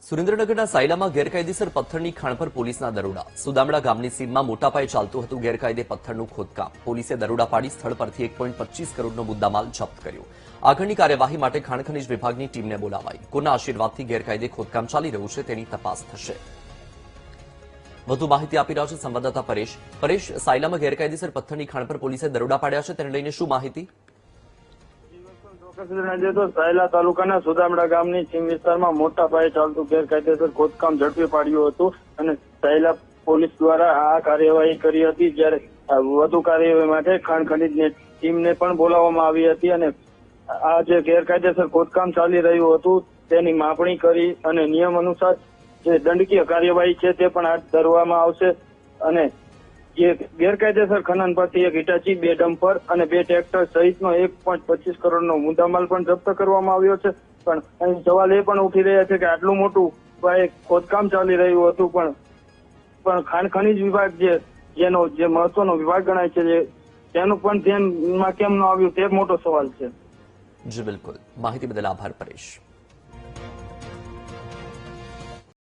સુરેન્દ્રનગરના સાયલામાં ગેરકાયદેસર પથ્થરની ખાણ પર પોલીસના દરોડા। સુદામડા ગામની સીમમાં મોટા પાયે ચાલતું હતું ગેરકાયદે પથ્થરનું ખોદકામ। પોલીસે દરોડા પાડી સ્થળ પરથી 1.25 કરોડનો મુદ્દામાલ જપ્ત કર્યો। આગળની કાર્યવાહી માટે ખાણ ખનીજ વિભાગની ટીમને બોલાવાઈ। કોના આશીર્વાદથી ગેરકાયદે ખોદકામ ચાલી રહ્યું છે તેની તપાસ થશે। વધુ માહિતી આપી રહ્યા છે સંવાદદાતા પરેશ। પરેશ, સાયલામાં ગેરકાયદેસર પથ્થરની ખાણ પર પોલીસે દરોડા પાડ્યા છે, તેને લઈને શું માહિતી? તો સાયલા તાલુકાના સુદામડા ગામની સીમ વિસ્તારમાં મોટા પાયે ચાલતું ગેરકાયદેસર ખોદકામ ઝડપી પાડ્યું હતું અને સાયલા પોલીસ દ્વારા આ કાર્યવાહી કરી હતી। જ્યારે વધુ કાર્યવાહી માટે ખાણ ખનીજની ટીમને પણ બોલાવવામાં આવી હતી અને આ જે ગેરકાયદેસર ખોદકામ ચાલી રહ્યું હતું તેની માપણી કરી અને નિયમ અનુસાર જે દંડકીય કાર્યવાહી છે તે પણ હાથ ધરવામાં આવશે। અને જે ગેરકાયદેસર ખનન પરથી એક હિટાચી, 2 ડમ્પર અને 2 ટ્રેક્ટર સહિતનો 1.25 કરોડનો મુદ્દામાલ પણ જપ્ત કરવામાં આવ્યો છે। પણ અહીં સવાલ એ પણ ઉઠી રહ્યા છે કે આટલું મોટું ખોદકામ ચાલી રહ્યું હતું પણ ખાણ ખનીજ વિભાગ જેનો મહત્વનો વિભાગ ગણાય છે તેનું પણ ધ્યાનમાં કેમ ન આવ્યું તે મોટો સવાલ છે। જી બિલકુલ, માહિતી બદલ આભાર પરેશ।